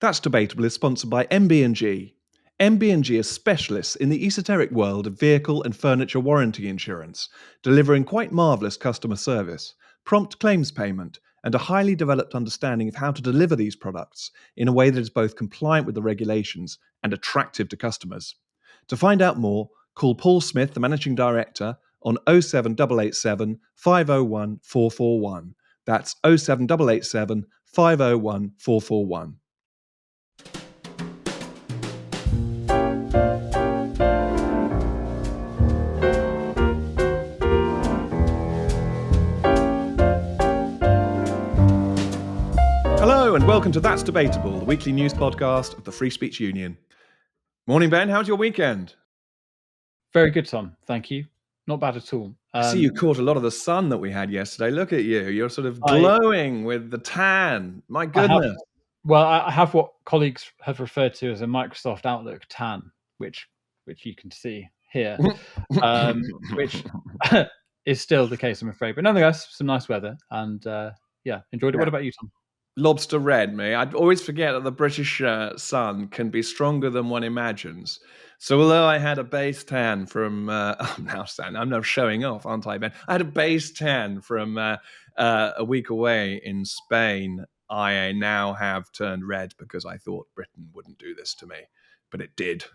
That's Debatable is sponsored by MB&G. MB&G is specialists in the esoteric world of vehicle and furniture warranty insurance, delivering quite marvellous customer service, prompt claims payment, and a highly developed understanding of how to deliver these products in a way that is both compliant with the regulations and attractive to customers. To find out more, call Paul Smith, the Managing Director, on 07887 501 441. That's 07887 501 441. Hello and welcome to That's Debatable, the weekly news podcast of the Free Speech Union. Morning, Ben. How's your weekend? Very good, Tom. Thank you. Not bad at all. I see you caught a lot of the sun that we had yesterday. Look at you. You're sort of glowing with the tan. My goodness. I have what colleagues have referred to as a Microsoft Outlook tan, which you can see here, which is still the case, I'm afraid. But nonetheless, some nice weather and enjoyed it. What about you, Tom? Lobster red, me. I always forget that the British sun can be stronger than one imagines. So although I had a base tan from, I'm now showing off, aren't I, Ben? I had a base tan from a week away in Spain. I now have turned red because I thought Britain wouldn't do this to me, but it did.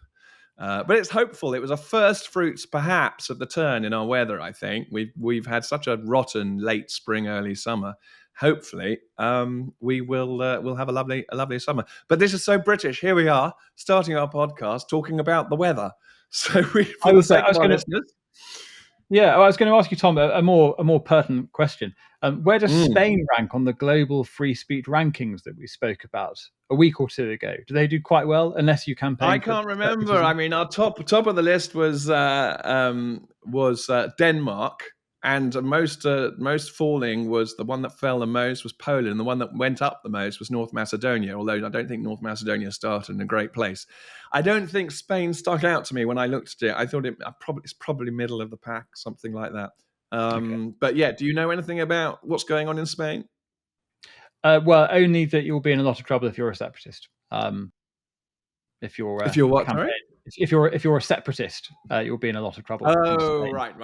But it's hopeful. It was a first fruits, perhaps, of the turn in our weather. I think we've had such a rotten late spring, early summer. Hopefully, we'll have a lovely summer. But this is so British. Here we are, starting our podcast talking about the weather. So I was going to ask you, Tom, a more pertinent question. Where does Spain rank on the global free speech rankings that we spoke about a week or two ago? Do they do quite well? Unless you campaign. I can't remember. I mean, our top of the list was Denmark. And most falling was the one that fell the most was Poland. The one that went up the most was North Macedonia, although I don't think North Macedonia started in a great place. I don't think Spain stuck out to me when I looked at it. I thought it's probably middle of the pack, something like that. Okay. But yeah, do you know anything about what's going on in Spain? Well, only that you'll be in a lot of trouble if you're a separatist. If you're what? Sorry? If you're a separatist, you'll be in a lot of trouble. Oh, right.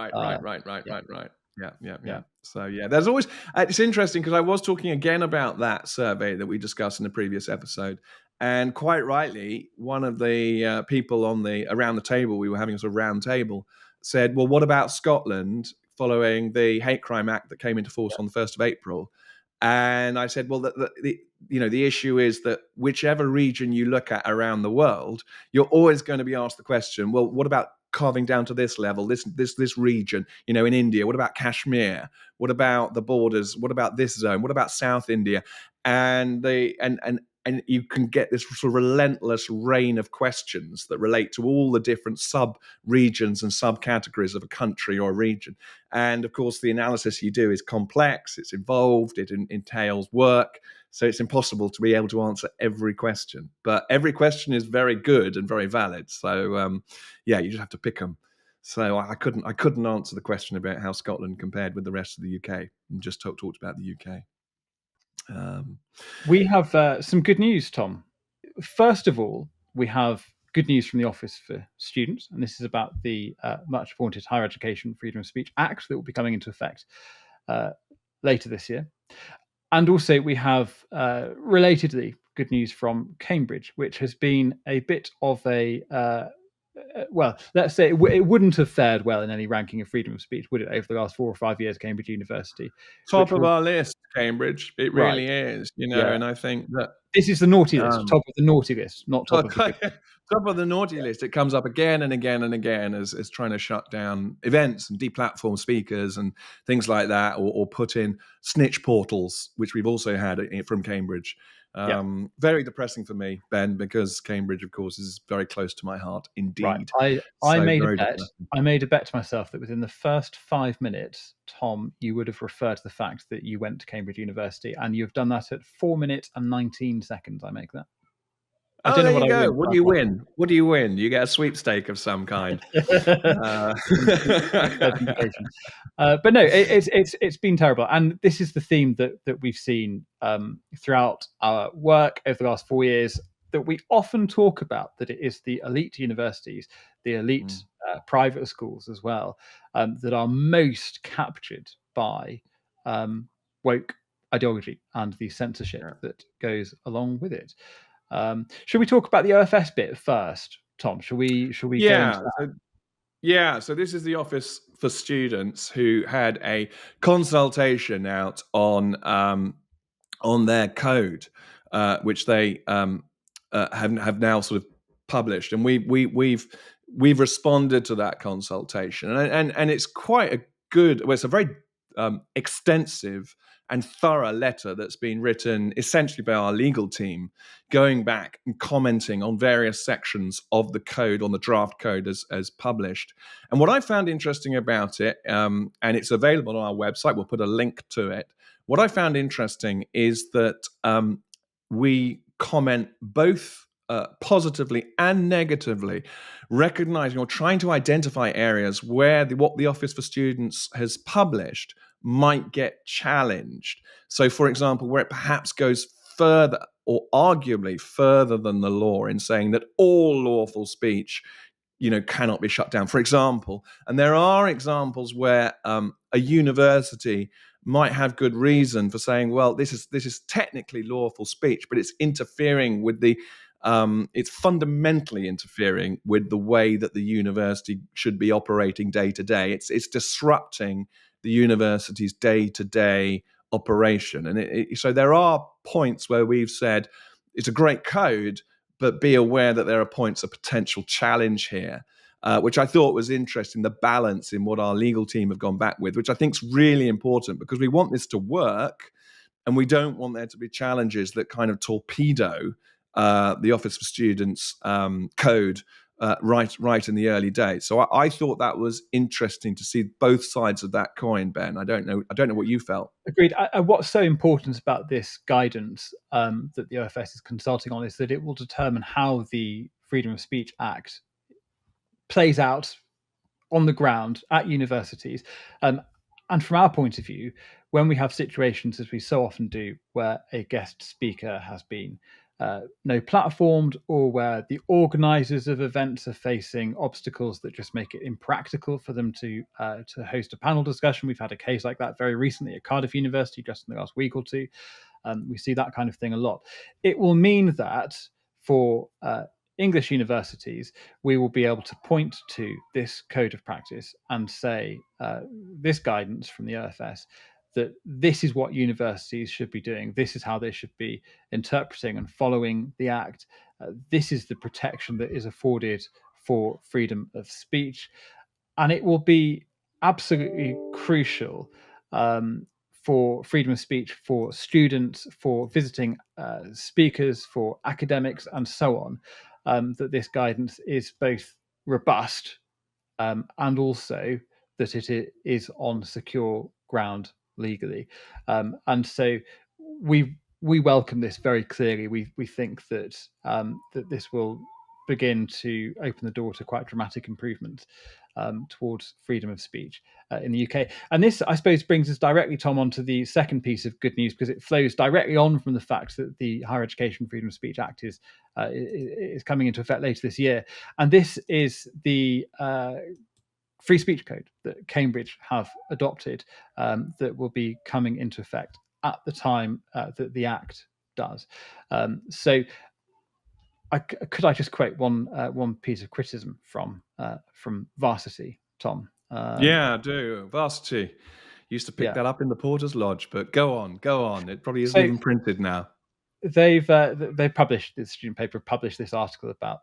Yeah. So yeah, there's always. It's interesting because I was talking again about that survey that we discussed in the previous episode, and quite rightly, one of the people around the table, we were having a sort of round table, said, "Well, what about Scotland following the Hate Crime Act that came into force on the 1st of April?" And I said, well, the issue is that whichever region you look at around the world, you're always going to be asked the question, well, what about carving down to this level, this region, in India? What about Kashmir? What about the borders? What about this zone? What about South India? And you can get this sort of relentless rain of questions that relate to all the different sub-regions and subcategories of a country or a region. And of course, the analysis you do is complex, it's involved, it entails work. So it's impossible to be able to answer every question. But every question is very good and very valid. So you just have to pick them. So I couldn't answer the question about how Scotland compared with the rest of the UK and just talked about the UK. We have some good news, Tom. First of all, we have good news from the Office for Students, and this is about the much vaunted Higher Education Freedom of Speech Act that will be coming into effect later this year. And also we have relatedly good news from Cambridge, which has been a bit of a let's say it wouldn't have fared well in any ranking of freedom of speech, would it, over the last 4 or 5 years, Cambridge University? Top of our list, Cambridge. It really is, and I think that... This is the naughty list, top of the naughty list, not top of the... Top of the naughty list. It comes up again and again and again as trying to shut down events and deplatform speakers and things like that, or put in snitch portals, which we've also had from Cambridge. Very depressing for me, Ben, because Cambridge, of course, is very close to my heart indeed. Right. I made a bet. I made a bet to myself that within the first 5 minutes, Tom, you would have referred to the fact that you went to Cambridge University, and you've done that at 4 minutes and 19 seconds. I make that. There you go. What do you win? What do you win? You get a sweepstake of some kind. But no, it's been terrible, and this is the theme that we've seen throughout our work over the last 4 years. that we often talk about, that it is the elite universities, the elite private schools as well, that are most captured by woke ideology and the censorship that goes along with it. Should we talk about the OFS bit first, Tom? Should we go into that? So this is the Office for Students, who had a consultation out on their code, which they have now sort of published, and we've responded to that consultation, and it's quite a good. Well, it's a very extensive and thorough letter that's been written essentially by our legal team, going back and commenting on various sections of the code, on the draft code as published. And what I found interesting about it, and it's available on our website, we'll put a link to it. What I found interesting is that we comment both positively and negatively, recognizing or trying to identify areas where what the Office for Students has published might get challenged. So, for example, where it perhaps goes further or arguably further than the law in saying that all lawful speech cannot be shut down, for example. And there are examples where a university might have good reason for saying, well, this is technically lawful speech, but it's interfering with it's fundamentally interfering with the way that the university should be operating day to day. It's disrupting the university's day to day operation, and so there are points where we've said it's a great code, but be aware that there are points of potential challenge here, which I thought was interesting, the balance in what our legal team have gone back with, which I think is really important, because we want this to work and we don't want there to be challenges that kind of torpedo the Office for Students code right in the early days. So I thought that was interesting to see both sides of that coin, Ben. I don't know what you felt. Agreed. What's so important about this guidance that the OFS is consulting on is that it will determine how the Freedom of Speech Act plays out on the ground at universities. And from our point of view, when we have situations, as we so often do, where a guest speaker has been no platformed, or where the organisers of events are facing obstacles that just make it impractical for them to host a panel discussion. We've had a case like that very recently at Cardiff University, just in the last week or two. We see that kind of thing a lot. It will mean that for English universities, we will be able to point to this code of practice and say, this guidance from the OFS, that this is what universities should be doing. This is how they should be interpreting and following the Act. This is the protection that is afforded for freedom of speech. And it will be absolutely crucial for freedom of speech, for students, for visiting speakers, for academics, and so on, that this guidance is both robust and also that it is on secure ground legally. And so we welcome this very clearly. We think that that this will begin to open the door to quite dramatic improvement towards freedom of speech in the UK. And this, I suppose, brings us directly, Tom, onto the second piece of good news, because it flows directly on from the fact that the Higher Education Freedom of Speech Act is coming into effect later this year. And this is the free speech code that Cambridge have adopted, that will be coming into effect at the time that the Act does. So could I just quote one piece of criticism from Varsity, Tom? Yeah, I do. Varsity used to pick that up in the Porter's Lodge, but go on. It probably isn't even printed now. They've published, the student paper published this article about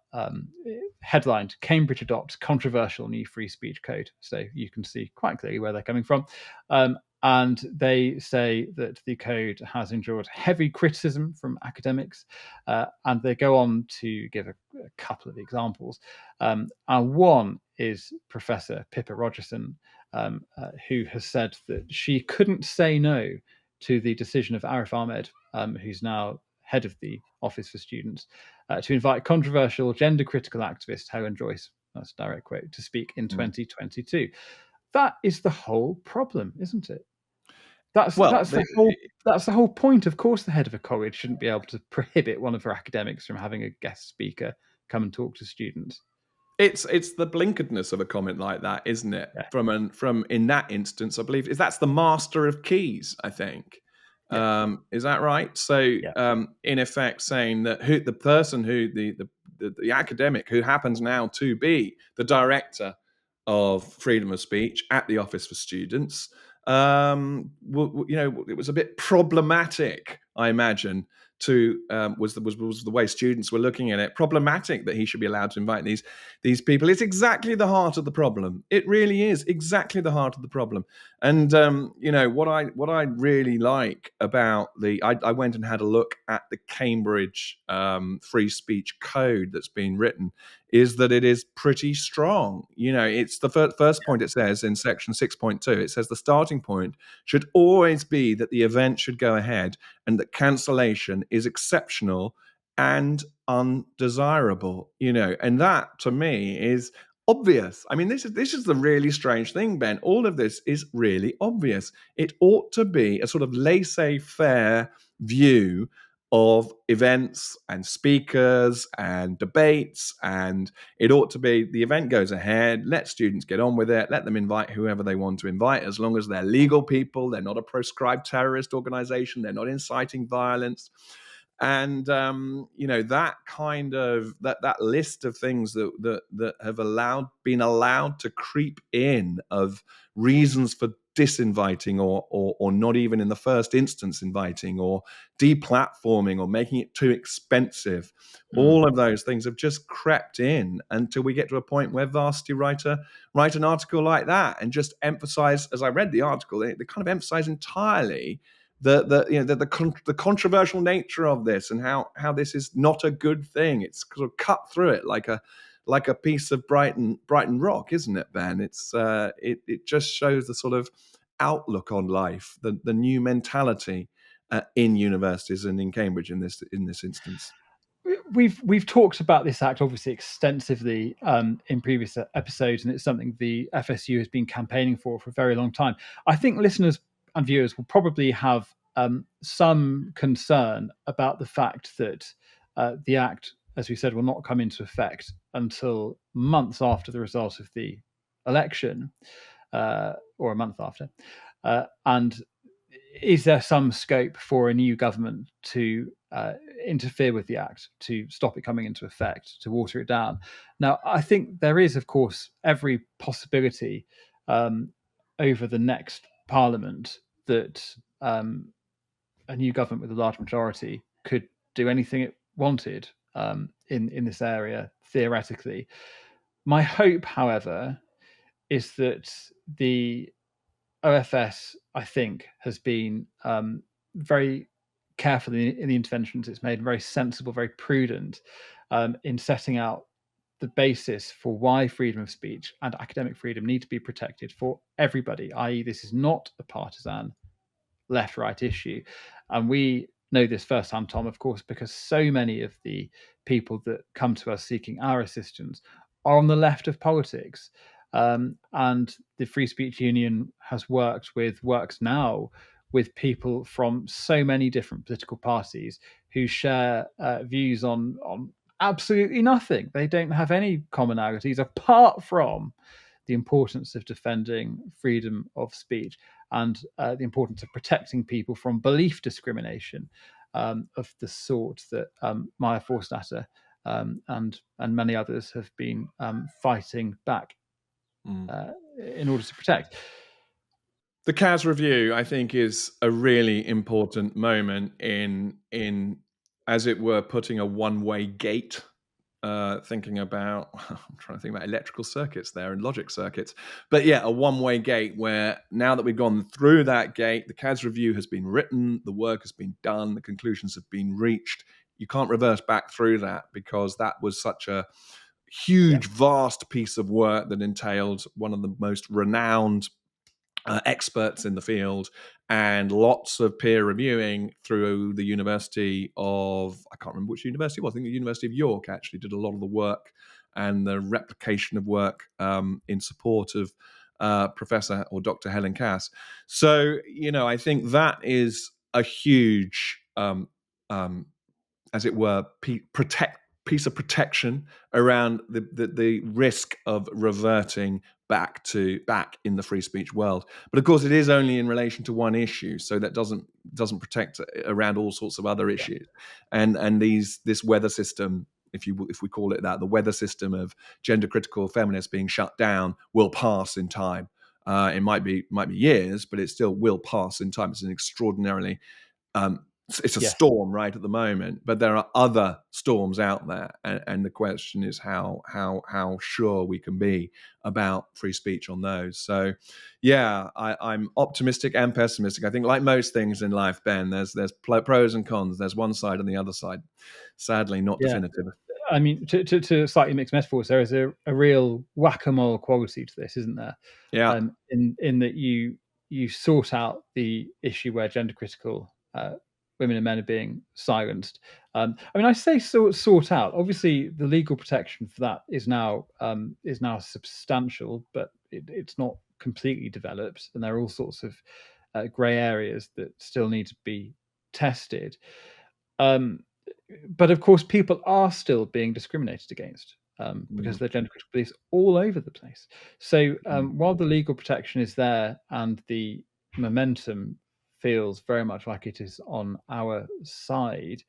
headlined "Cambridge adopts controversial new free speech code." So you can see quite clearly where they're coming from. And they say that the code has endured heavy criticism from academics, and they go on to give a couple of examples. And one is Professor Pippa Rogerson, who has said that she couldn't say no to the decision of Arif Ahmed, who's now head of the Office for Students, to invite controversial gender-critical activist Helen Joyce, that's a direct quote, to speak in 2022. That is the whole problem, isn't it? That's Well, that's the whole that's the whole point. Of course, the head of a college shouldn't be able to prohibit one of her academics from having a guest speaker come and talk to students. it's the blinkeredness of a comment like that, isn't it? Yeah, From in that instance, I believe that's the master of keys. I think yeah, is that right? So yeah, in effect, saying that the person who the academic who happens now to be the director of freedom of speech at the Office for Students, it was a bit problematic, I imagine. Was the way students were looking at it problematic that he should be allowed to invite these people? It's exactly the heart of the problem. It really is exactly the heart of the problem. And what I really like about I went and had a look at the Cambridge free speech code that's been written, is that it is pretty strong. It's the first point it says in section 6.2. It says the starting point should always be that the event should go ahead and that cancellation is exceptional and undesirable. And that to me is obvious. I mean, this is the really strange thing, Ben. All of this is really obvious. It ought to be a sort of laissez-faire view of events and speakers and debates, and it ought to be the event goes ahead, let students get on with it, let them invite whoever they want to invite, as long as they're legal people, they're not a proscribed terrorist organization, they're not inciting violence. And that kind of that list of things that have been allowed to creep in, of reasons for disinviting or not even in the first instance inviting, or deplatforming, or making it too expensive. All of those things have just crept in until we get to a point where Varsity write an article like that and just emphasize, as I read the article, they kind of emphasize entirely the controversial nature of this, and how this is not a good thing. It's sort of cut through it like a piece of Brighton rock, isn't it, Ben? It just shows the sort of outlook on life, the new mentality in universities and in Cambridge in this instance. We've talked about this act obviously extensively in previous episodes, and it's something the FSU has been campaigning for a very long time. I think listeners and viewers will probably have some concern about the fact that the act, as we said, will not come into effect until months after the result of the election, or a month after. And is there some scope for a new government to interfere with the act, to stop it coming into effect, to water it down? Now, I think there is, of course, every possibility over the next parliament that a new government with a large majority could do anything it wanted in this area, theoretically. My hope, however, is that the OFS, I think, has been very careful in the interventions it's made, very sensible, very prudent in setting out the basis for why freedom of speech and academic freedom need to be protected for everybody, i.e., this is not a partisan left-right issue. And we know this firsthand, Tom, of course, because so many of the people that come to us seeking our assistance are on the left of politics. And the Free Speech Union works now with people from so many different political parties who share views on absolutely nothing. They don't have any commonalities apart from the importance of defending freedom of speech and the importance of protecting people from belief discrimination of the sort that Maya Forstater and many others have been fighting back in order to protect. The CAS review, I think, is a really important moment in, as it were, putting a one-way gate. Thinking about, I'm trying to think about electrical circuits there and logic circuits, but yeah, a one-way gate where now that we've gone through that gate, the CAS review has been written, the work has been done, the conclusions have been reached. You can't reverse back through that, because that was such a huge, vast piece of work that entailed one of the most renowned experts in the field, and lots of peer reviewing through the University of, I can't remember which university it was, I think the University of York actually did a lot of the work and the replication of work in support of Professor or Dr. Helen Cass. So, I think that is a huge, as it were, piece of protection around the risk of reverting back in the free speech world. But of course, it is only in relation to one issue, so that doesn't protect around all sorts of other Yeah. issues. And this weather system, if we call it that, the weather system of gender critical feminists being shut down will pass in time. It might be years, but it still will pass in time. It's an extraordinarily it's a Yes. storm right at the moment, but there are other storms out there, and the question is how sure we can be about free speech on those. So, yeah, I'm optimistic and pessimistic. I think, like most things in life, Ben, there's pros and cons. There's one side and the other side. Sadly, not Yeah. definitive. I mean, to slightly mix metaphors, there is a real whack-a-mole quality to this, isn't there? Yeah. In that you sort out the issue where gender critical women and men are being silenced. I mean, I say sort out. Obviously, the legal protection for that is now substantial, but it's not completely developed, and there are all sorts of grey areas that still need to be tested. But of course, people are still being discriminated against because there are gender critical beliefs all over the place. So while the legal protection is there and the momentum feels very much like it is on our side,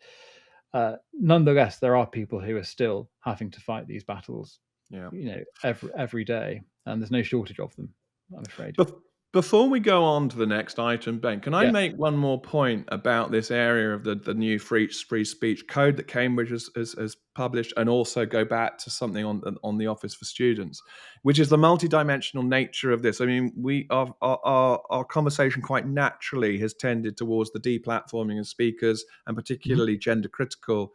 nonetheless, there are people who are still having to fight these battles, Yeah. every day, and there's no shortage of them, I'm afraid. Before we go on to the next item, Ben, can I Yeah. make one more point about this area of the new free speech code that Cambridge has published, and also go back to something on the Office for Students, which is the multidimensional nature of this. I mean, our conversation quite naturally has tended towards the deplatforming of speakers, and particularly gender critical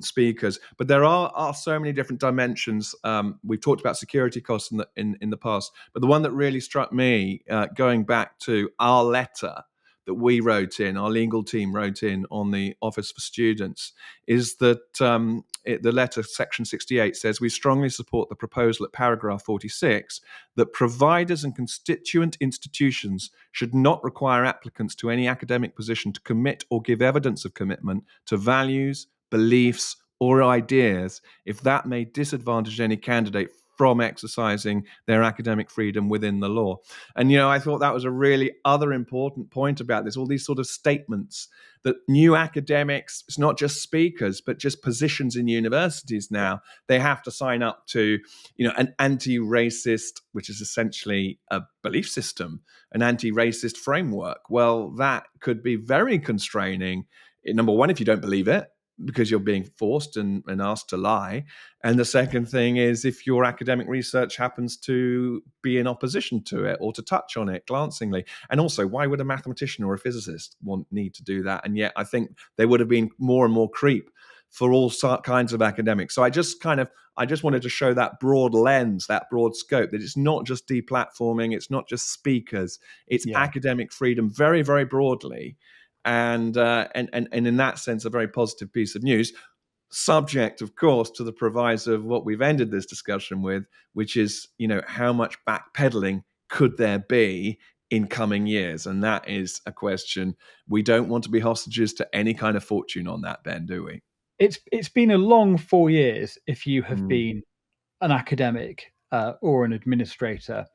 speakers, but there are so many different dimensions. We've talked about security costs in the past, but the one that really struck me, going back to our letter that we wrote in, our legal team wrote in on the Office for Students, is that the letter, section 68, says we strongly support the proposal at paragraph 46 that providers and constituent institutions should not require applicants to any academic position to commit or give evidence of commitment to values, beliefs, or ideas if that may disadvantage any candidate from exercising their academic freedom within the law. And, I thought that was a really other important point about this, all these sort of statements that new academics, it's not just speakers, but just positions in universities now, they have to sign up to, an anti-racist, which is essentially a belief system, an anti-racist framework. Well, that could be very constraining. Number one, if you don't believe it, because you're being forced and asked to lie. And the second thing is if your academic research happens to be in opposition to it or to touch on it glancingly. And also, why would a mathematician or a physicist need to do that? And yet I think there would have been more and more creep for all kinds of academics. So I just wanted to show that broad lens, that broad scope, that it's not just deplatforming, it's not just speakers, it's academic freedom very, very broadly. And in that sense, a very positive piece of news, subject, of course, to the proviso of what we've ended this discussion with, which is, how much backpedaling could there be in coming years? And that is a question. We don't want to be hostages to any kind of fortune on that, Ben, do we? It's been a long 4 years if you have been an academic or an administrator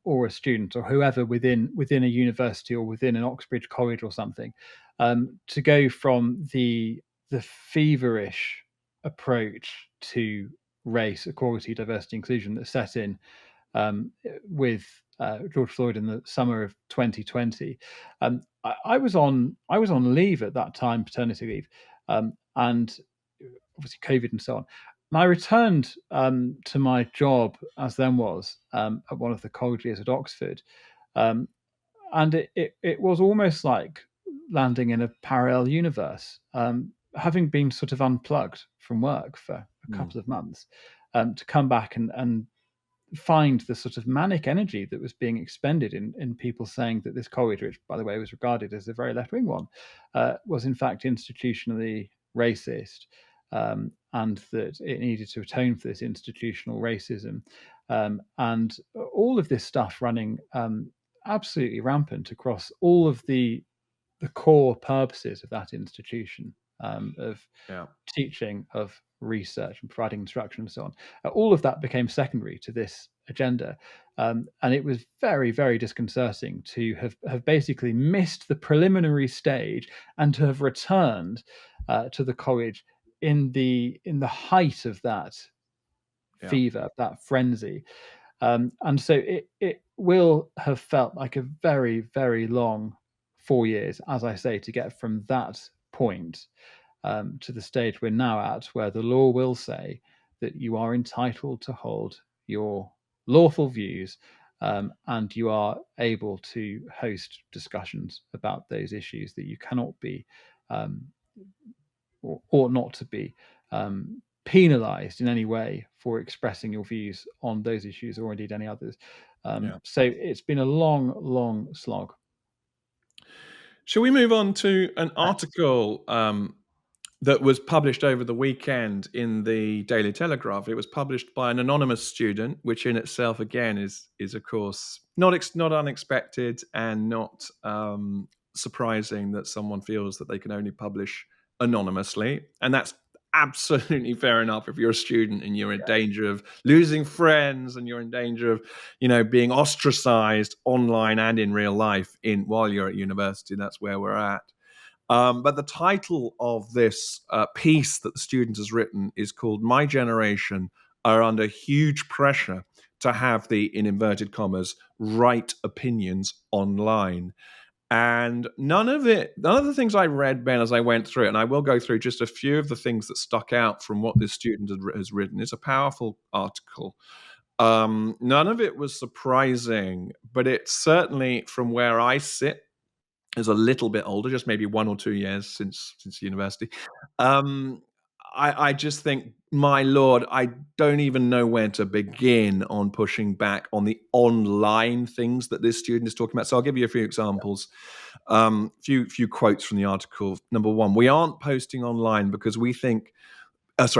or a student or whoever within a university or within an Oxbridge college or something, to go from the feverish approach to race, equality, diversity, inclusion that set in with George Floyd in the summer of 2020. I was on leave at that time, paternity leave, and obviously COVID and so on. And I returned to my job as then was at one of the colleges at Oxford, and it was almost like landing in a parallel universe. Having been sort of unplugged from work for a couple of months, to come back and find the sort of manic energy that was being expended in people saying that this college, which by the way was regarded as a very left-wing one, was in fact institutionally racist, and that it needed to atone for this institutional racism, and all of this stuff running absolutely rampant across all of the core purposes of that institution, of Yeah. teaching, of research, and providing instruction, and so on. All of that became secondary to this agenda, and it was very, very disconcerting to have basically missed the preliminary stage and to have returned to the college in the height of that fever, that frenzy. And so it will have felt like a very, very long 4 years, as I say, to get from that point to the stage we're now at, where the law will say that you are entitled to hold your lawful views, and you are able to host discussions about those issues, that you cannot be or ought not to be penalized in any way for expressing your views on those issues or indeed any others. So it's been a long, long slog. Shall we move on to an article that was published over the weekend in the Daily Telegraph? It was published by an anonymous student, which in itself, again, is of course not unexpected and not surprising that someone feels that they can only publish anonymously, and that's absolutely fair enough. If you're a student and you're in danger of losing friends and you're in danger of, being ostracized online and in real life while you're at university, that's where we're at. But the title of this piece that the student has written is called "My Generation Are Under Huge Pressure to Have the, in inverted commas, right opinions online." And none of the things I read, Ben, as I went through it, and I will go through just a few of the things that stuck out from what this student has written. It's a powerful article. None of it was surprising, but it certainly, from where I sit, is a little bit older, just maybe 1 or 2 years since university. I just think, my Lord, I don't even know where to begin on pushing back on the online things that this student is talking about. So I'll give you a few examples, few quotes from the article. Number one: we aren't posting online because we think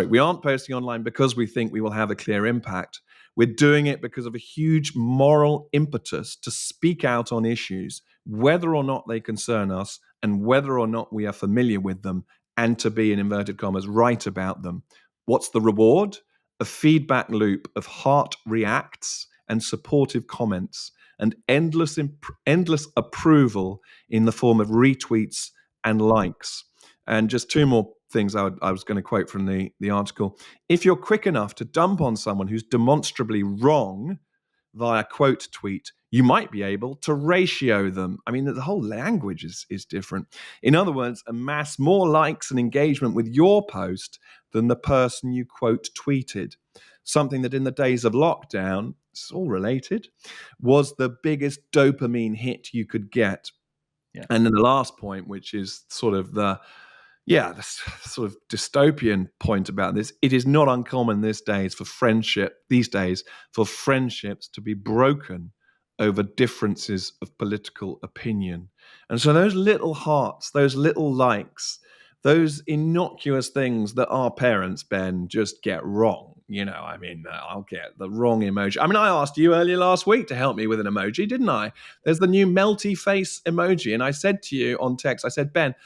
we aren't posting online because we think we will have a clear impact. We're doing it because of a huge moral impetus to speak out on issues, whether or not they concern us and whether or not we are familiar with them, and to be, in inverted commas, right about them. What's the reward? A feedback loop of heart reacts and supportive comments and endless approval in the form of retweets and likes. And just two more things I was going to quote from the article. If you're quick enough to dump on someone who's demonstrably wrong via quote tweet, you might be able to ratio them. I mean, the whole language is different. In other words, amass more likes and engagement with your post than the person you quote tweeted. Something that in the days of lockdown, it's all related, was the biggest dopamine hit you could get. Yeah. And then the last point, which is sort of the sort of dystopian point about this: it is not uncommon these days for friendships to be broken over differences of political opinion. And so those little hearts, those little likes, those innocuous things that our parents, Ben, just get wrong. I'll get the wrong emoji. I mean, I asked you earlier last week to help me with an emoji, didn't I? There's the new melty face emoji. And I said to you on text, I said, Ben,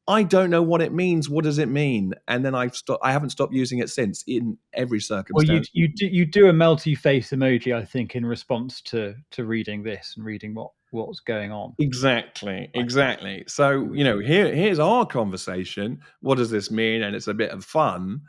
I don't know what it means. What does it mean? And then I haven't stopped using it since, in every circumstance. Well, you do a melty face emoji, I think, in response to reading this and reading what's going on. Exactly. So, here's our conversation. What does this mean? And it's a bit of fun.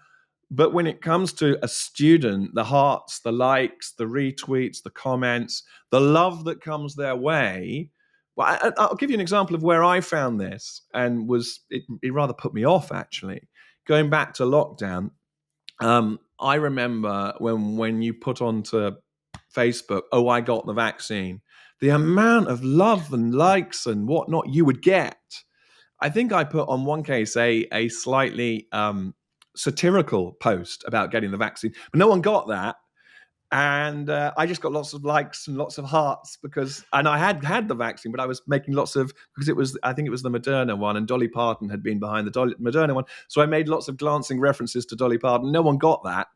But when it comes to a student, the hearts, the likes, the retweets, the comments, the love that comes their way. Well, I'll give you an example of where I found this, and it rather put me off, actually. Going back to lockdown, I remember when you put onto Facebook, "Oh, I got the vaccine," the amount of love and likes and whatnot you would get. I think I put on one case a slightly satirical post about getting the vaccine, but no one got that. And I just got lots of likes and lots of hearts and I had the vaccine, but I was making lots of, because I think it was the Moderna one, and Dolly Parton had been behind the Moderna one. So I made lots of glancing references to Dolly Parton. No one got that.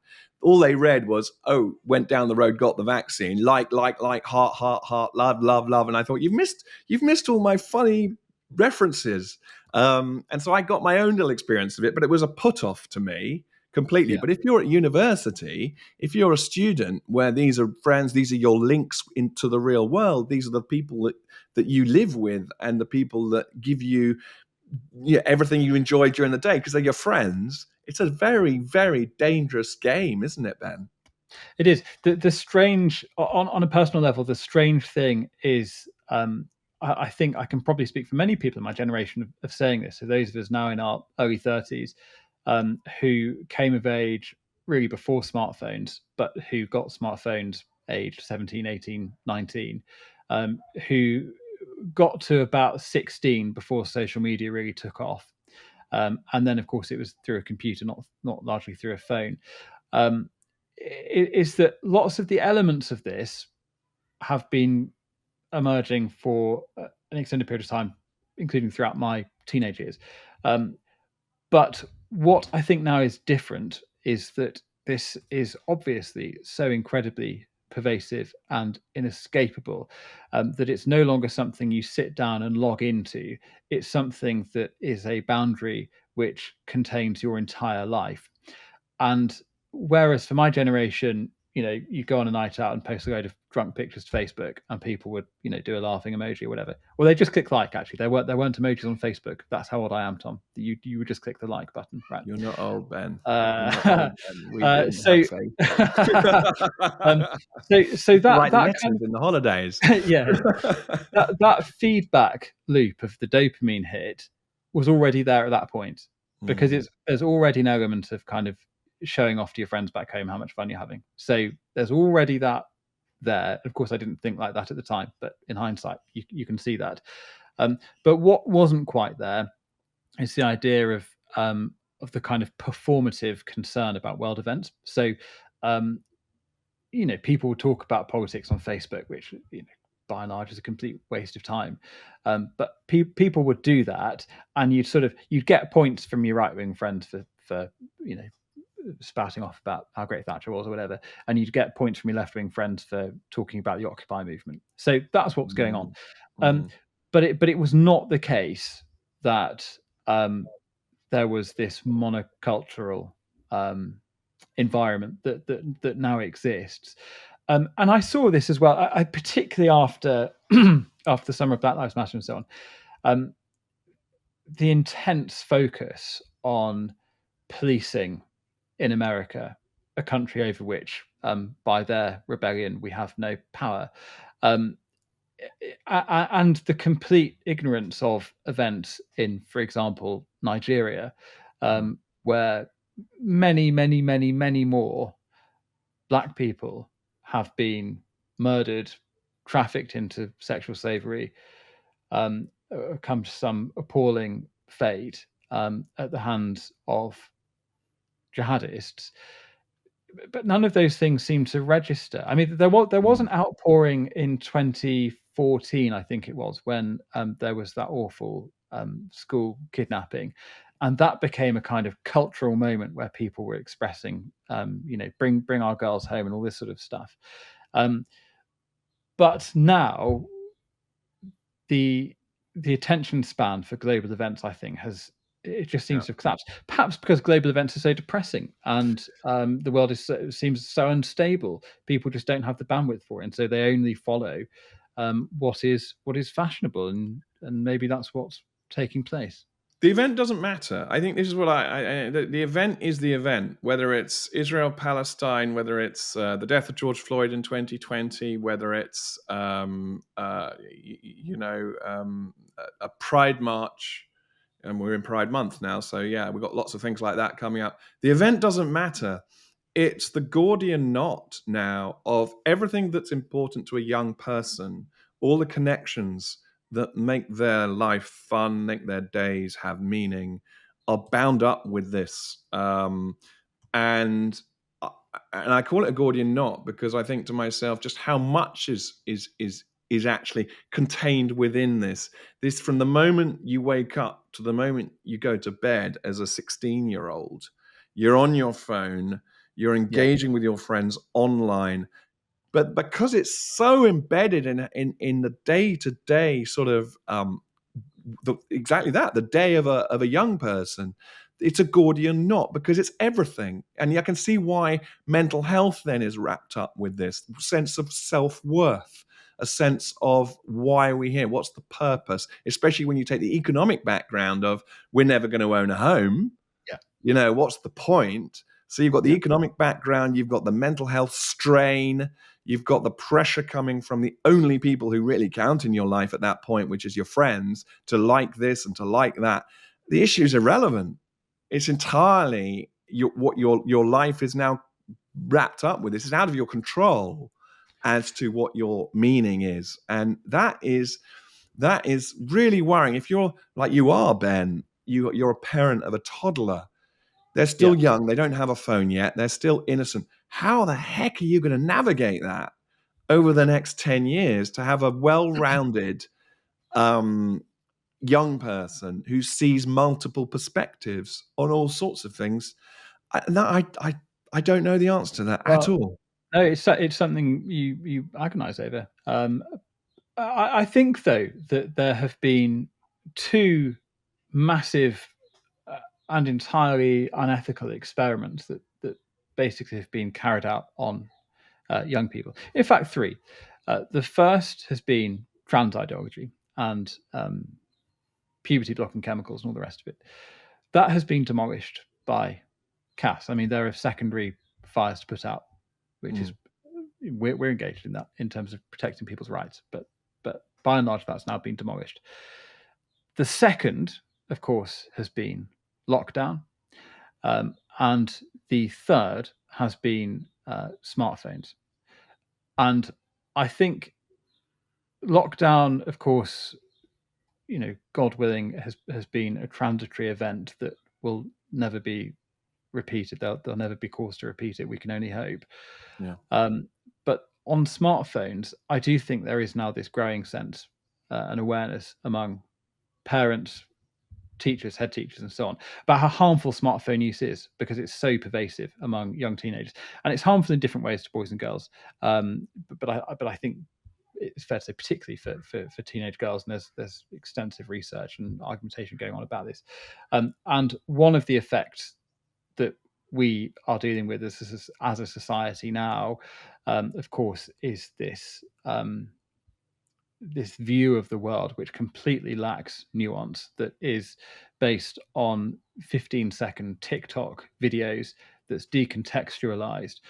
All they read was, oh, went down the road, got the vaccine, like, heart, heart, heart, love, love, love. And I thought, you've missed all my funny references. And so I got my own little experience of it, but it was a put off to me completely. Yeah. But if you're at university, if you're a student where these are friends, these are your links into the real world, these are the people that you live with and the people that give you everything you enjoy during the day because they're your friends. It's a very, very dangerous game, isn't it, Ben? It is. The strange, on a personal level, the strange thing is, I think I can probably speak for many people in my generation of saying this. So those of us now in our early 30s, who came of age really before smartphones, but who got smartphones aged 17, 18, 19, who got to about 16 before social media really took off. And then, of course, it was through a computer, not largely through a phone. Is that lots of the elements of this have been emerging for an extended period of time, including throughout my teenage years. But what I think now is different is that this is obviously so incredibly pervasive and inescapable that it's no longer something you sit down and log into. It's something that is a boundary which contains your entire life. And whereas for my generation, you go on a night out and post a load of drunk pictures to Facebook, and people would, do a laughing emoji or whatever. Well, they just click like. Actually, there weren't emojis on Facebook. That's how old I am, Tom. You would just click the like button, right? You're not old, Ben. You're not Uh, old, Ben. We didn't so, have Facebook. so Write that letters in the holidays. yeah, that feedback loop of the dopamine hit was already there at that point, because there's already an element of kind of showing off to your friends back home how much fun you're having. So there's already that there. Of course, I didn't think like that at the time, but in hindsight, you can see that. But what wasn't quite there is the idea of the kind of performative concern about world events. So, people would talk about politics on Facebook, which by and large is a complete waste of time. But people would do that, and you'd get points from your right wing friends for spouting off about how great Thatcher was or whatever, and you'd get points from your left wing friends for talking about the Occupy movement. So that's what was going on. But it was not the case that there was this monocultural environment that now exists. And I saw this as well. I particularly after after the summer of Black Lives Matter and so on, the intense focus on policing in America, a country over which, by their rebellion, we have no power, and the complete ignorance of events in, for example, Nigeria, where many, many, many, many more Black people have been murdered, trafficked into sexual slavery, come to some appalling fate at the hands of jihadists. But none of those things seem to register. I mean, there was an outpouring in 2014, I think it was, when there was that awful school kidnapping, and that became a kind of cultural moment where people were expressing, bring our girls home and all this sort of stuff. But now the attention span for global events, I think, it just seems to have collapsed. Perhaps because global events are so depressing, and the world seems so unstable. People just don't have the bandwidth for it, and so they only follow what is fashionable, and maybe that's what's taking place. The event doesn't matter. I think this is what the event is the event, whether it's Israel, Palestine, whether it's the death of George Floyd in 2020, whether it's, a Pride March, and we're in Pride Month now. So yeah, we've got lots of things like that coming up. The event doesn't matter. It's the Gordian knot now of everything that's important to a young person, all the connections that make their life fun, make their days have meaning, are bound up with this. And and I call it a Gordian knot because I think to myself just how much is actually contained within this. This, from the moment you wake up to the moment you go to bed as a 16-year-old, you're on your phone, you're Yeah, engaging with your friends online. But because it's so embedded in the day-to-day sort of exactly that, the day of a young person, it's a Gordian knot because it's everything. And I can see why mental health then is wrapped up with this sense of self-worth, a sense of why are we here, what's the purpose, especially when you take the economic background of we're never going to own a home. yeah, What's the point? So you've got the yeah, economic background, you've got the mental health strain, you've got the pressure coming from the only people who really count in your life at that point, which is your friends, to like this and to like that. The issue is irrelevant. It's entirely what your life is now wrapped up with. This is out of your control as to what your meaning is, and that is really worrying. If you're like you are, Ben, you're a parent of a toddler. They're yeah. still young. They don't have a phone yet. They're still innocent. How the heck are you going to navigate that over the next 10 years to have a well-rounded um, young person who sees multiple perspectives on all sorts of things? No, I don't know the answer to that at Well, all. no, it's something you agonize over. I think though that there have been two massive and entirely unethical experiments that basically have been carried out on young people. In fact, three. The first has been trans ideology and puberty blocking chemicals and all the rest of it. That has been demolished by CAS. I mean, there are secondary fires to put out, which is we're engaged in that in terms of protecting people's rights, but by and large, that's now been demolished. The second, of course, has been lockdown, and the third has been smartphones. And I think lockdown, of course, God willing, has been a transitory event that will never be repeated. They'll never be caused to repeat it. We can only hope. Yeah. But on smartphones, I do think there is now this growing sense and awareness among parents, teachers, head teachers, and so on about how harmful smartphone use is because it's so pervasive among young teenagers, and it's harmful in different ways to boys and girls. But I think it's fair to say, particularly for teenage girls, and there's extensive research and argumentation going on about this. And one of the effects that we are dealing with as a society now, of course, is this view of the world which completely lacks nuance, that is based on 15-second TikTok videos, that's decontextualized,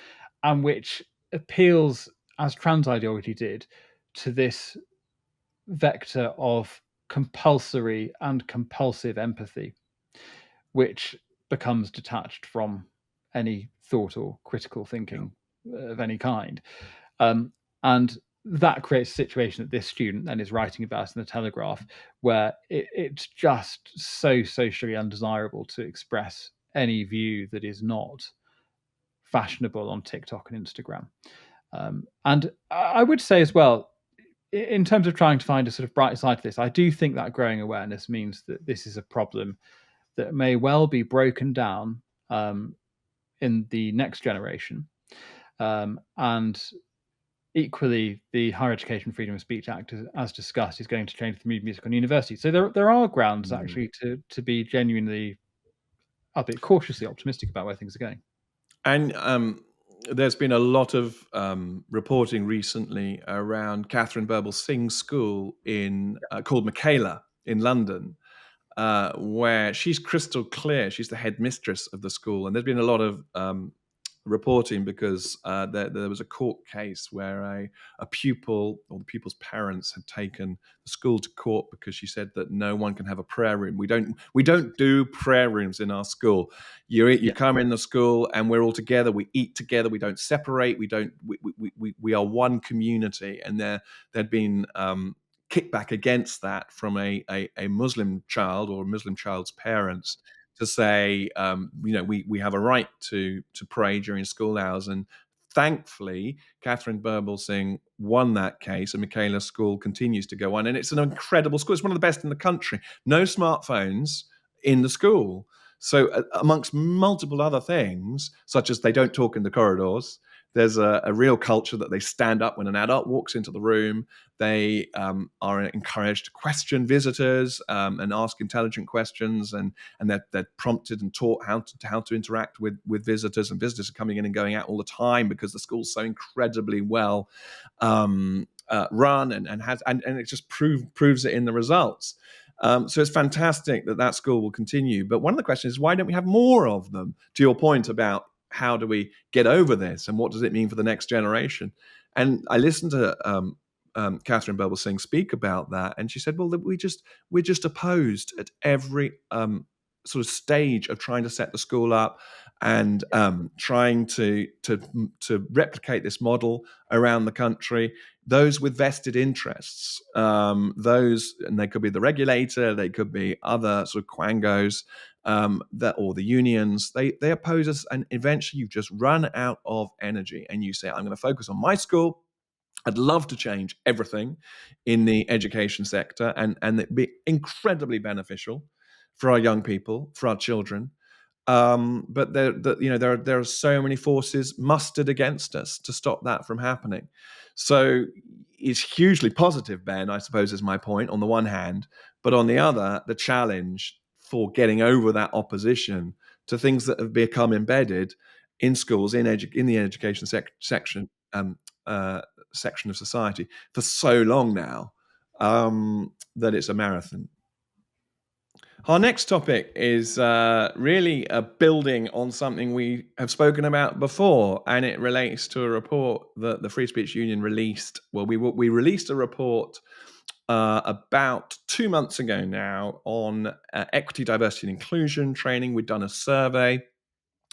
and which appeals, as trans ideology did, to this vector of compulsory and compulsive empathy, which becomes detached from any thought or critical thinking of any kind. And that creates a situation that this student then is writing about in the Telegraph, where it's just so socially undesirable to express any view that is not fashionable on TikTok and Instagram. And I would say as well, in terms of trying to find a sort of bright side to this, I do think that growing awareness means that this is a problem that may well be broken down in the next generation. And equally, the Higher Education Freedom of Speech Act, as discussed, is going to change the mood music on universities. So there are grounds actually to be genuinely, a bit cautiously optimistic about where things are going. And there's been a lot of reporting recently around Catherine Birbal Singh's school called Michaela in London, where she's crystal clear. She's the headmistress of the school, and there's been a lot of reporting because there was a court case where a pupil or the pupil's parents had taken the school to court because she said that no one can have a prayer room. We don't do prayer rooms in our school. You come in the school and we're all together. We eat together. We don't separate. We are one community. And there'd been kickback against that from a Muslim child or a Muslim child's parents to say, we have a right to pray during school hours. And thankfully, Catherine Burble-Singh won that case, and Michaela's school continues to go on. And it's an incredible school. It's one of the best in the country. No smartphones in the school. So amongst multiple other things, such as they don't talk in the corridors, there's a real culture that they stand up when an adult walks into the room. They are encouraged to question visitors and ask intelligent questions, and they're prompted and taught how to interact with visitors. And visitors are coming in and going out all the time because the school's so incredibly well run, and it just proves it in the results. So it's fantastic that school will continue. But one of the questions is, why don't we have more of them? To your point about how do we get over this, and what does it mean for the next generation? And I listened to Catherine Burble-Singh speak about that, and she said, "Well, we're just opposed at every sort of stage of trying to set the school up and trying to replicate this model around the country. Those with vested interests, and they could be the regulator, they could be other sort of quangos, or the unions. They oppose us, and eventually you just run out of energy, and you say, I'm going to focus on my school. I'd love to change everything in the education sector, and it'd be incredibly beneficial for our young people, for our children. But there are so many forces mustered against us to stop that from happening. So it's hugely positive, Ben, I suppose, is my point on the one hand, but on the other, the challenge for getting over that opposition to things that have become embedded in schools, in the education section of society for so long now, that it's a marathon. Our next topic is really building on something we have spoken about before, and it relates to a report that the Free Speech Union released. Well, we released a report about 2 months ago now on equity, diversity, and inclusion training. We'd done a survey,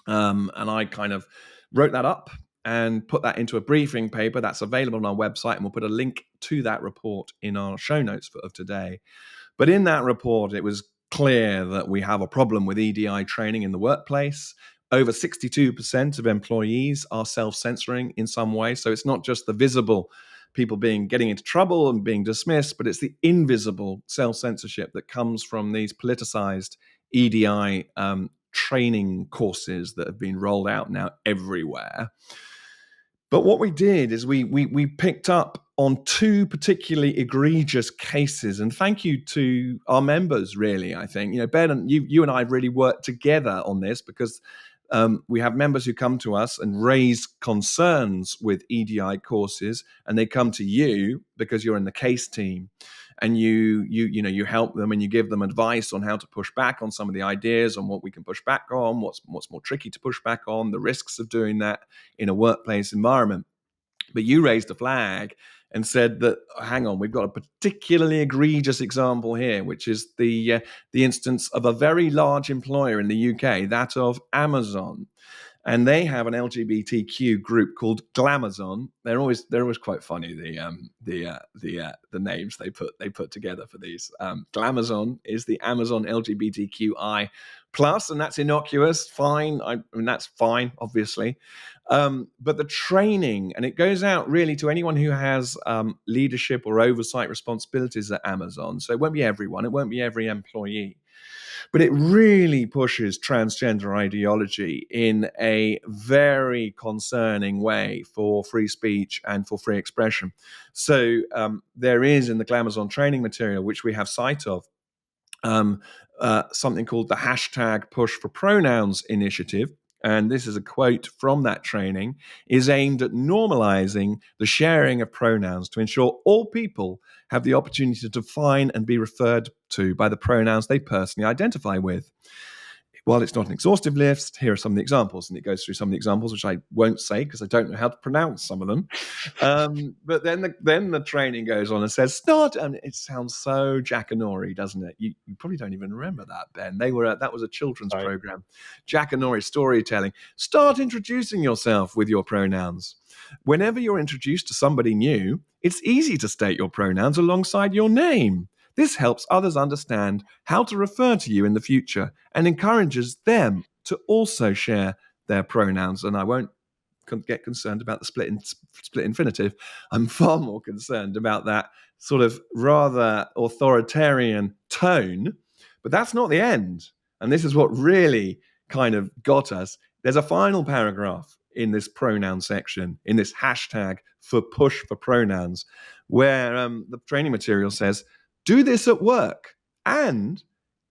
and I kind of wrote that up and put that into a briefing paper that's available on our website, and we'll put a link to that report in our show notes of today. But in that report, it was clear that we have a problem with EDI training in the workplace. Over 62% of employees are self-censoring in some way. So it's not just the visible people getting into trouble and being dismissed, but it's the invisible self-censorship that comes from these politicized EDI training courses that have been rolled out now everywhere. But what we did is we picked up on two particularly egregious cases, and thank you to our members, really. I think, Ben, and you and I really worked together on this, because we have members who come to us and raise concerns with EDI courses, and they come to you because you're in the case team, and you help them, and you give them advice on how to push back on some of the ideas, on what we can push back on, what's more tricky to push back on, the risks of doing that in a workplace environment. But you raised a flag and said that, hang on, we've got a particularly egregious example here, which is the instance of a very large employer in the UK, that of Amazon. And they have an LGBTQ group called Glamazon. They're always quite funny, the names they put together for these. Glamazon is the Amazon LGBTQI plus, and that's innocuous. Fine, I mean that's fine, obviously. But the training, and it goes out really to anyone who has leadership or oversight responsibilities at Amazon. So it won't be everyone, it won't be every employee. But it really pushes transgender ideology in a very concerning way for free speech and for free expression. So there is in the Glamazon training material, which we have sight of, something called the hashtag Push for Pronouns initiative. And this is a quote from that training, is aimed at normalizing the sharing of pronouns to ensure all people have the opportunity to define and be referred to by the pronouns they personally identify with. While it's not an exhaustive list, here are some of the examples. And it goes through some of the examples, which I won't say because I don't know how to pronounce some of them. But then the training goes on and says, it sounds so Jackanory, doesn't it? You probably don't even remember that, Ben. That was a children's program. Jackanory storytelling. Start introducing yourself with your pronouns. Whenever you're introduced to somebody new, it's easy to state your pronouns alongside your name. This helps others understand how to refer to you in the future and encourages them to also share their pronouns. And I won't get concerned about the split infinitive. I'm far more concerned about that sort of rather authoritarian tone. But that's not the end. And this is what really kind of got us. There's a final paragraph in this pronoun section, in this hashtag for push for pronouns, where the training material says, do this at work and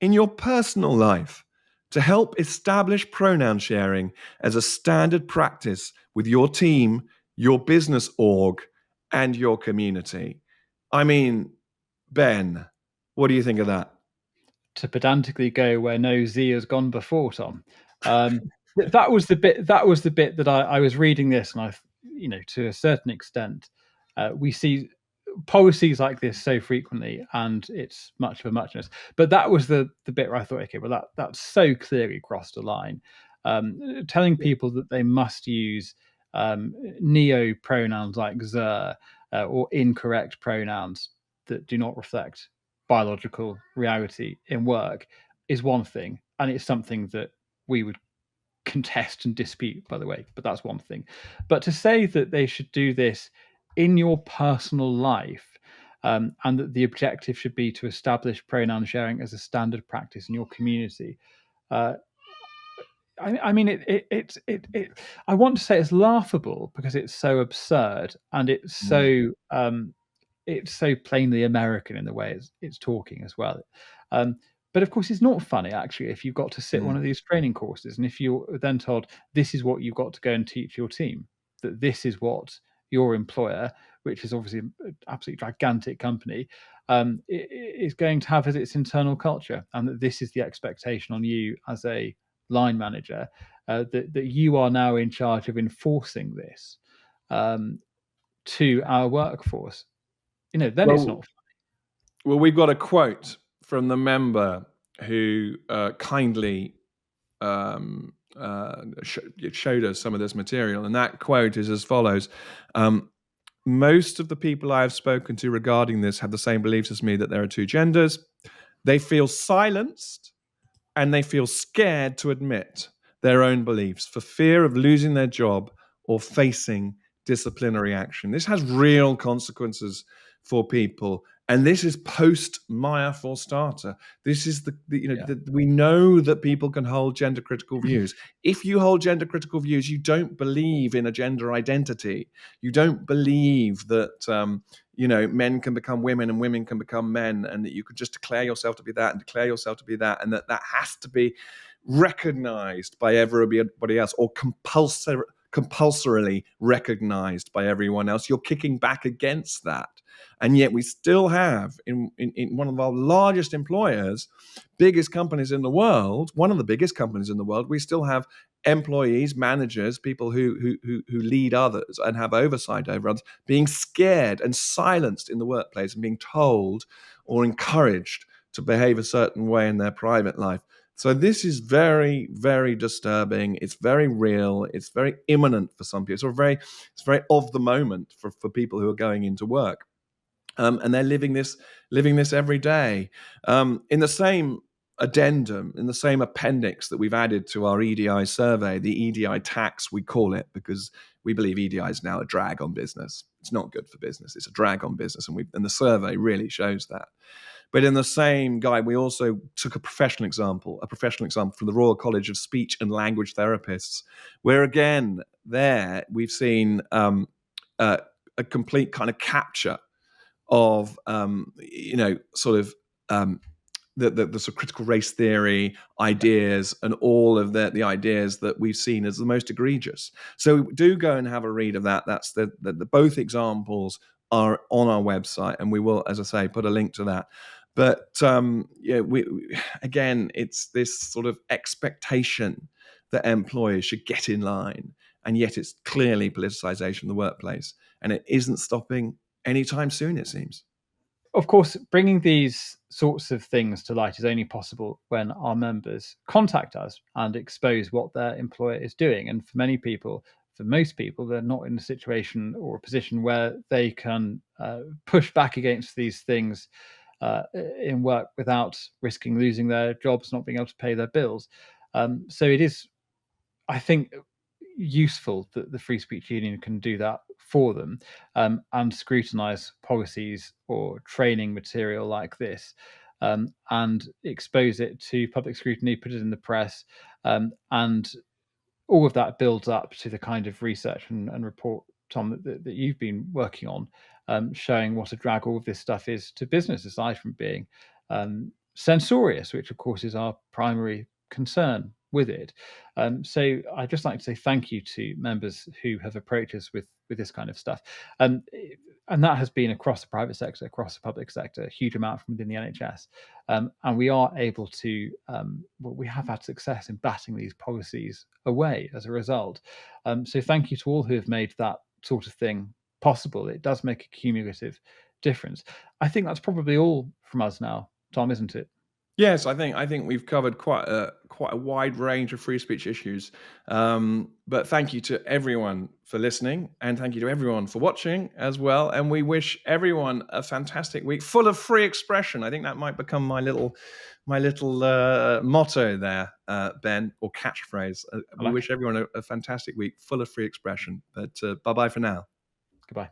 in your personal life to help establish pronoun sharing as a standard practice with your team, your business org, and your community. I mean, Ben, what do you think of that? To pedantically go where no Z has gone before, Tom. That was the bit. That was the bit that I was reading this, and to a certain extent, we see policies like this so frequently, and it's much of a muchness. But that was the bit where I thought, okay, well, that so clearly crossed a line. Telling people that they must use neo pronouns like "zer" or incorrect pronouns that do not reflect biological reality in work is one thing, and it's something that we would contest and dispute, by the way, but that's one thing. But to say that they should do this in your personal life, and that the objective should be to establish pronoun sharing as a standard practice in your community, I mean, I want to say it's laughable because it's so absurd and it's so plainly American in the way it's talking as well. But of course, it's not funny actually if you've got to sit one of these training courses and if you're then told this is what you've got to go and teach your team, that this is what your employer, which is obviously an absolutely gigantic company, is going to have as its internal culture, and that this is the expectation on you as a line manager, that you are now in charge of enforcing this to our workforce. Then it's not. Well, we've got a quote from the member who kindly showed us some of this material, and that quote is as follows. Most of the people I have spoken to regarding this have the same beliefs as me that there are two genders. They feel silenced and they feel scared to admit their own beliefs for fear of losing their job or facing disciplinary action. This has real consequences for people. And this is post Maya for starter. This is we know that people can hold gender critical views. If you hold gender critical views, you don't believe in a gender identity. You don't believe that men can become women and women can become men, and that you could just declare yourself to be that and declare yourself to be that, and that has to be recognized by everybody else or compulsorily recognized by everyone else. You're kicking back against that. And yet we still have in one of our largest employers, biggest companies in the world, one of the biggest companies in the world, we still have employees, managers, people who lead others and have oversight over others, being scared and silenced in the workplace and being told or encouraged to behave a certain way in their private life. So this is very, very disturbing. It's very real. It's very imminent for some people. It's very of the moment for people who are going into work. And they're living this every day. In the same addendum, in the same appendix that we've added to our EDI survey, the EDI Tax, we call it, because we believe EDI is now a drag on business. It's not good for business. It's a drag on business, and the survey really shows that. But in the same guide, we also took a professional example from the Royal College of Speech and Language Therapists, where again, there we've seen a complete kind of capture of the sort of critical race theory ideas and all of the ideas that we've seen as the most egregious. So do go and have a read of that. That's the both examples are on our website, and we will, as I say, put a link to that. But again, it's this sort of expectation that employers should get in line, and yet it's clearly politicization of the workplace, and it isn't stopping anytime soon, it seems. Of course, bringing these sorts of things to light is only possible when our members contact us and expose what their employer is doing. And for most people, they're not in a situation or a position where they can push back against these things in work without risking losing their jobs, not being able to pay their bills. So it is, I think, useful that the Free Speech Union can do that for them, and scrutinise policies or training material like this, and expose it to public scrutiny, put it in the press, and all of that builds up to the kind of research and report, Tom, that you've been working on, showing what a drag all of this stuff is to business, aside from being censorious, which of course is our primary concern with it. So I'd just like to say thank you to members who have approached us with this kind of stuff. And that has been across the private sector, across the public sector, a huge amount from within the NHS. And we are able to, we have had success in batting these policies away as a result. So thank you to all who have made that sort of thing possible. It does make a cumulative difference. I think that's probably all from us now, Tom, isn't it? Yes, I think we've covered quite a wide range of free speech issues. But thank you to everyone for listening, and thank you to everyone for watching as well. And we wish everyone a fantastic week full of free expression. I think that might become my little motto there, Ben, or catchphrase. We wish everyone a fantastic week full of free expression. But bye bye for now. Goodbye.